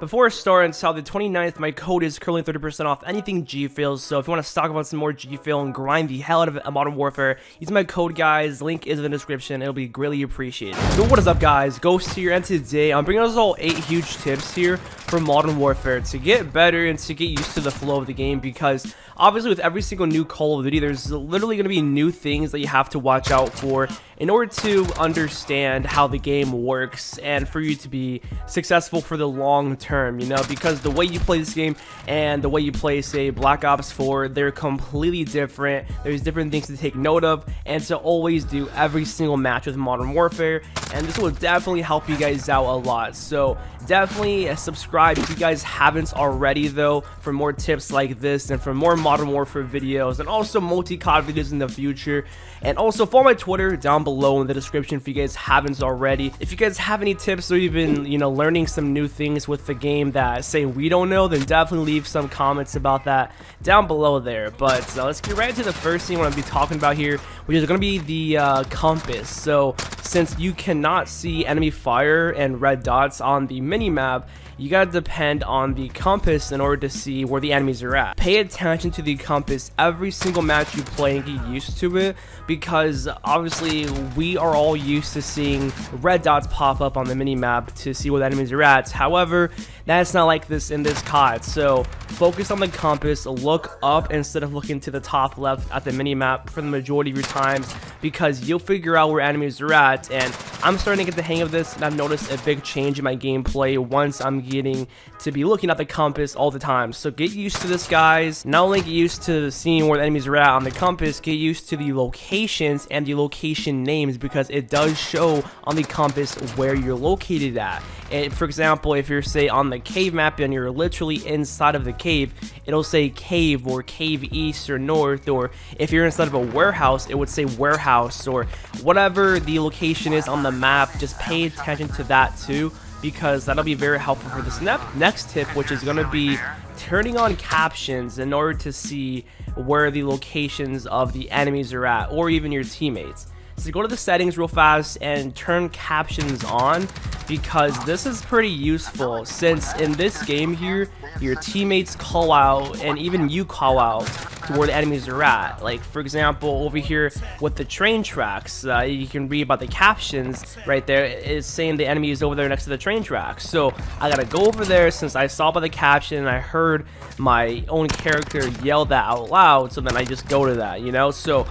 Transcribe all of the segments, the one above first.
Before starting, so the 29th, my code is currently 30% off anything G-Fails, so if you want to stock up on some more G-Fail and grind the hell out of it at Modern Warfare, use my code, guys. Link is in the description. It'll be greatly appreciated. So what is up, guys? Ghost here, and today I'm bringing us all 8 huge tips here for Modern Warfare to get better and to get used to the flow of the game, because obviously with every single new Call of Duty, there's literally going to be new things that you have to watch out for in order to understand how the game works and for you to be successful for the long term, you know, because the way you play this game and the way you play, say, Black Ops 4, they're completely different. There's different things to take note of and to always do every single match with Modern Warfare, and this will definitely help you guys out a lot. So definitely subscribe if you guys haven't already, though, for more tips like this and for more Modern Warfare videos and also multi-COD videos in the future. And also follow my Twitter down below in the description if you guys haven't already. If you guys have any tips or even, you know, learning some new things with the game that, say, we don't know, then definitely leave some comments about that down below there. But let's get right into the first thing I want to be talking about here, which is going to be the compass. So since you cannot see enemy fire and red dots on the mini-map, you gotta depend on the compass in order to see where the enemies are at. Pay attention to the compass every single match you play and get used to it, because obviously we are all used to seeing red dots pop up on the mini-map to see where the enemies are at. However, that's not like this in this COD, so focus on the compass, look up instead of looking to the top left at the mini-map for the majority of your times, because you'll figure out where enemies are at. And I'm starting to get the hang of this, and I've noticed a big change in my gameplay once I'm getting to be looking at the compass all the time. So get used to this, guys. Not only get used to seeing where the enemies are at on the compass, get used to the locations and the location names, because it does show on the compass where you're located at. And for example, if you're, say, on the cave map and you're literally inside of the cave, it'll say cave or cave east or north, or if you're inside of a warehouse, it would say warehouse, or whatever the location is on the map. Just pay attention to that too, because that'll be very helpful for this next tip, which is going to be turning on captions in order to see where the locations of the enemies are at, or even your teammates. So go to the settings real fast and turn captions on, because this is pretty useful, since in this game here, your teammates call out and even you call out to where the enemies are at. Like, for example, over here with the train tracks, you can read about the captions right there. It's saying the enemy is over there next to the train tracks. So I gotta go over there, since I saw by the caption and I heard my own character yell that out loud, so then I just go to that, you know? So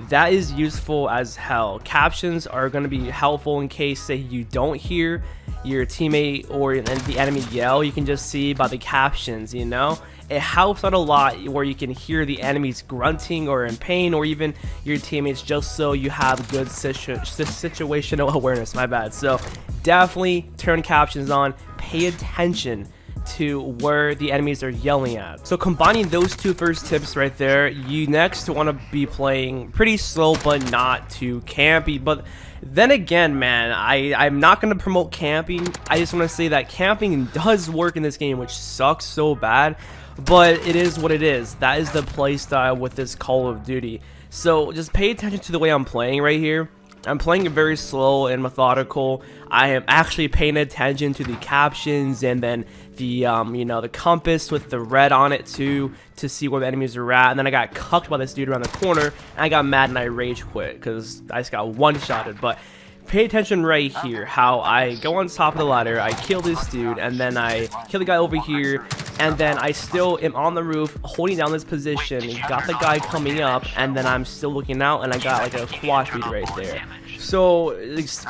that is useful as hell. Captions are going to be helpful in case, say, you don't hear your teammate or the enemy yell. You can just see by the captions, you know? It helps out a lot where you can hear the enemies grunting or in pain, or even your teammates, just so you have good situational awareness, my bad. So definitely turn captions on, pay attention to where the enemies are yelling at. So combining those two first tips right there, you next want to be playing pretty slow but not too campy. But then again, man, I'm not going to promote camping. I just want to say that camping does work in this game, which sucks so bad, but it is what it is. That is the playstyle with this Call of Duty. So just pay attention to the way I'm playing right here. I'm playing it very slow and methodical. I am actually paying attention to the captions and then the you know, the compass with the red on it too, to see where the enemies are at. And then I got cucked by this dude around the corner, and I got mad and I rage quit because I just got one-shotted. But pay attention right here, how I go on top of the ladder, I kill this dude, and then I kill the guy over here, and then I still am on the roof holding down this position, got the guy coming up, and then I'm still looking out, and I got like a quad feed right there. So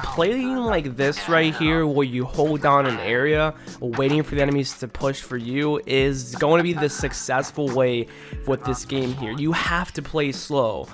playing like this right here, where you hold down an area waiting for the enemies to push for you, is going to be the successful way with this game here. You have to play slow.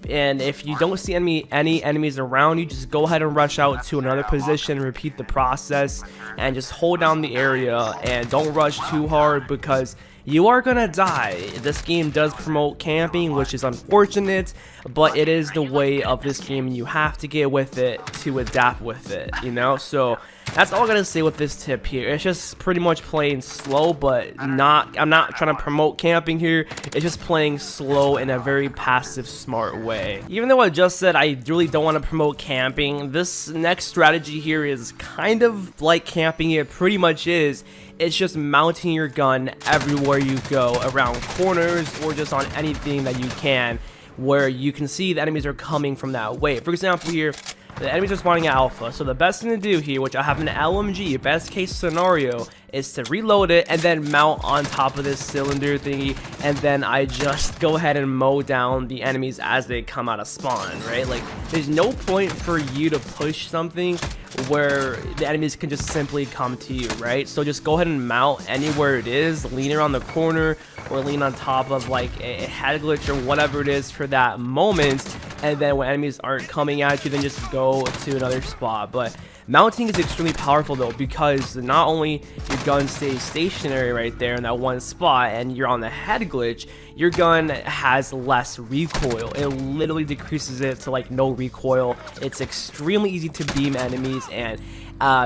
And if you don't see any enemies around you, just go ahead and rush out to another position, repeat the process, and just hold down the area, and don't rush too hard, because you are gonna die. This game does promote camping, which is unfortunate, but it is the way of this game, and you have to get with it to adapt with it, you know? So That's all I gotta say with this tip here. It's just pretty much playing slow, but I'm not trying to promote camping here. It's just playing slow in a very passive, smart way. Even though I just said I really don't want to promote camping, this next strategy here is kind of like camping. It pretty much is. It's just mounting your gun everywhere you go, around corners or just on anything that you can, where you can see the enemies are coming from that way. For example here, the enemies are spawning at alpha, so the best thing to do here, which I have an LMG, best case scenario, is to reload it and then mount on top of this cylinder thingy, and then I just go ahead and mow down the enemies as they come out of spawn, right? Like, there's no point for you to push something where the enemies can just simply come to you, right? So just go ahead and mount anywhere it is, lean around the corner or lean on top of like a head glitch or whatever it is for that moment, and then when enemies aren't coming at you, then just go to another spot. But mounting is extremely powerful though, because not only your gun stays stationary right there in that one spot and you're on the head glitch, your gun has less recoil. It literally decreases it to like no recoil. It's extremely easy to beam enemies, and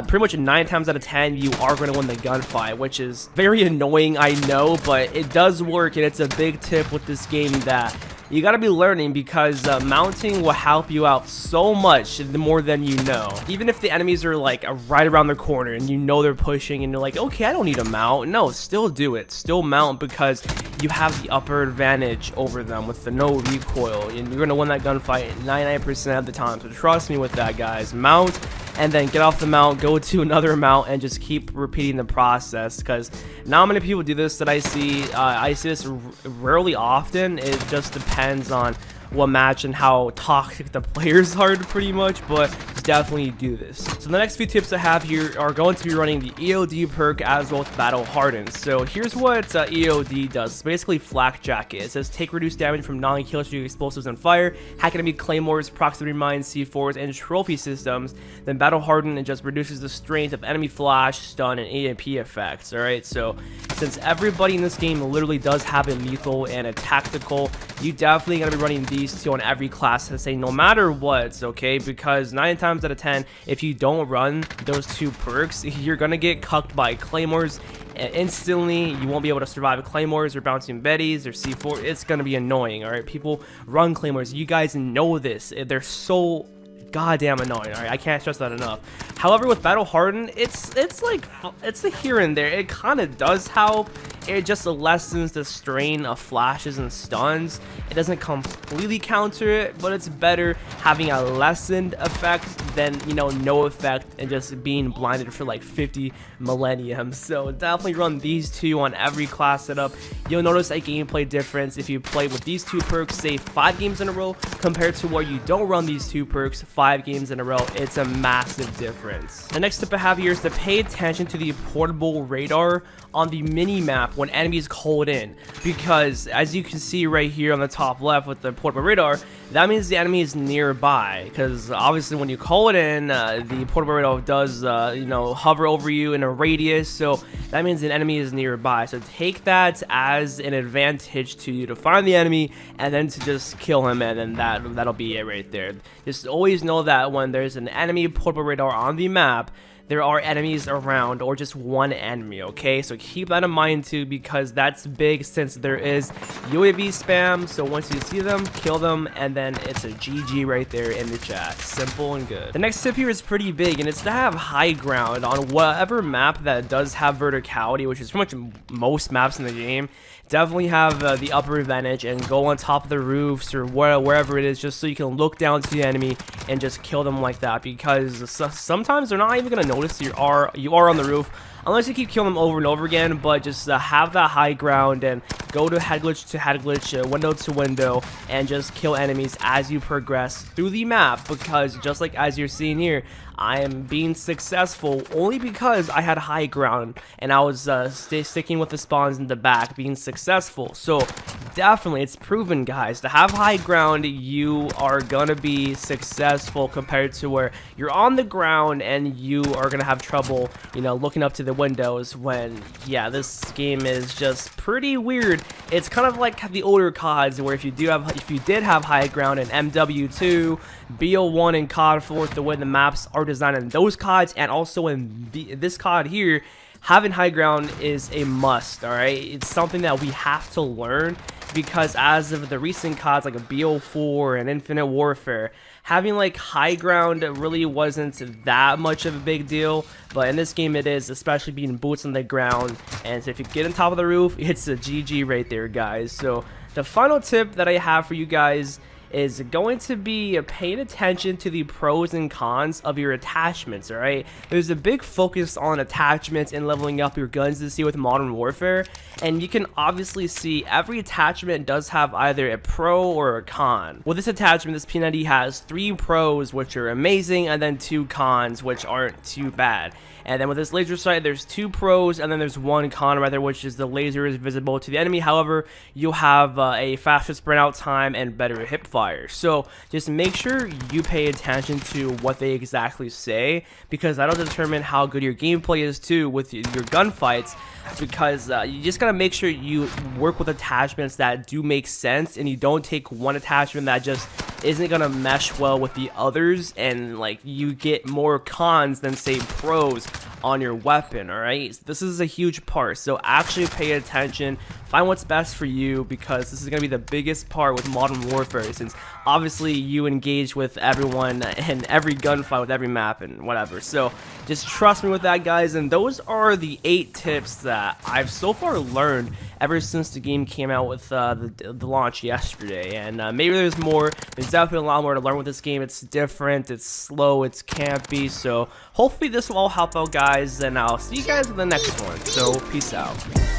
pretty much 9 times out of 10 you are going to win the gunfight, which is very annoying, I know, but it does work, and it's a big tip with this game that you gotta be learning, because mounting will help you out so much the more than you know. Even if the enemies are like right around the corner and you know they're pushing and you're like, okay, I don't need to mount. No, still do it. Still mount, because you have the upper advantage over them with the no recoil, and you're gonna win that gunfight 99% of the time. So trust me with that, guys. Mount, and then get off the mount, go to another mount, and just keep repeating the process, because not many people do this that I see. I see this rarely often. It just depends on what match and how toxic the players are, pretty much, but definitely do this. So the next few tips I have here are going to be running the EOD perk as well as Battle Hardened. So here's what EOD does. It's basically flak jacket. It says take reduced damage from non-kill streak explosives and fire, hack enemy claymores, proximity mines, C4s, and trophy systems. Then Battle Hardened, it just reduces the strength of enemy flash, stun, and AMP effects. Alright, so since everybody in this game literally does have a lethal and a tactical, you definitely gotta be running these two on every class to say no matter what, okay? Because 9 times out of 10, if you don't run those two perks, you're gonna get cucked by claymores instantly. You won't be able to survive claymores or bouncing betties or C4. It's gonna be annoying. All right, people run claymores. You guys know this. They're so goddamn annoying. All right, I can't stress that enough. However, with Battle Hardened, it's a here and there. It kind of does help. It just lessens the strain of flashes and stuns. It doesn't completely counter it, but it's better having a lessened effect than, you know, no effect and just being blinded for like 50 millennium. So definitely run these two on every class setup. You'll notice a gameplay difference if you play with these two perks, say 5 games in a row, compared to where you don't run these two perks 5 games in a row. It's a massive difference. The next tip I have here is to pay attention to the portable radar on the mini map when enemies called in, because as you can see right here on the top left with the portable radar, that means the enemy is nearby, because obviously when you call it in, the portable radar does you know, hover over you in a radius, so that means an enemy is nearby. So take that as an advantage to you to find the enemy and then to just kill him, and then that'll be it right there. Just always know that when there's an enemy portable radar on the map, there are enemies around, or just one enemy, okay? So keep that in mind too, because that's big since there is UAV spam. So once you see them, kill them, and then it's a GG right there in the chat. Simple and good. The next tip here is pretty big, and it's to have high ground on whatever map that does have verticality, which is pretty much most maps in the game. Definitely have the upper advantage and go on top of the roofs or wherever it is, just so you can look down to the enemy and just kill them like that, because sometimes they're not even going to notice you are on the roof unless you keep killing them over and over again. But just have that high ground and go to head glitch, window to window, and just kill enemies as you progress through the map, because just like as you're seeing here, I am being successful only because I had high ground and I was sticking with the spawns in the back, being successful. So definitely, it's proven, guys. To have high ground, you are gonna be successful compared to where you're on the ground and you are gonna have trouble, you know, looking up to the windows when, yeah, this game is just pretty weird. It's kind of like the older CODs where if you did have high ground in MW2, BO1, and COD 4, the way the maps are designed in those CODs and also in this COD here, having high ground is a must, alright? It's something that we have to learn because as of the recent CODs like a BO4 and Infinite Warfare, having like high ground really wasn't that much of a big deal, but in this game it is, especially being boots on the ground. And so if you get on top of the roof, it's a GG right there, guys. So the final tip that I have for you guys is going to be paying attention to the pros and cons of your attachments, alright? There's a big focus on attachments and leveling up your guns this year with Modern Warfare, and you can obviously see every attachment does have either a pro or a con. With this attachment, this P90 has 3 pros, which are amazing, and then 2 cons, which aren't too bad. And then with this laser sight, there's 2 pros, and then there's 1 con, rather, which is the laser is visible to the enemy. However, you'll have a faster sprint out time and better hip fire. So just make sure you pay attention to what they exactly say, because that'll determine how good your gameplay is too with your gunfights. Because you just gotta make sure you work with attachments that do make sense, and you don't take one attachment that just isn't gonna mesh well with the others, and like you get more cons than say pros on your weapon. Alright, this is a huge part, so actually pay attention, find what's best for you, because this is gonna be the biggest part with Modern Warfare, since obviously you engage with everyone and every gunfight with every map and whatever. So just trust me with that, guys. And those are the 8 tips that I've so far learned ever since the game came out with the launch yesterday. And maybe there's more. There's definitely a lot more to learn with this game. It's different, it's slow, it's campy. So hopefully this will all help out, guys, and I'll see you guys in the next one. So peace out.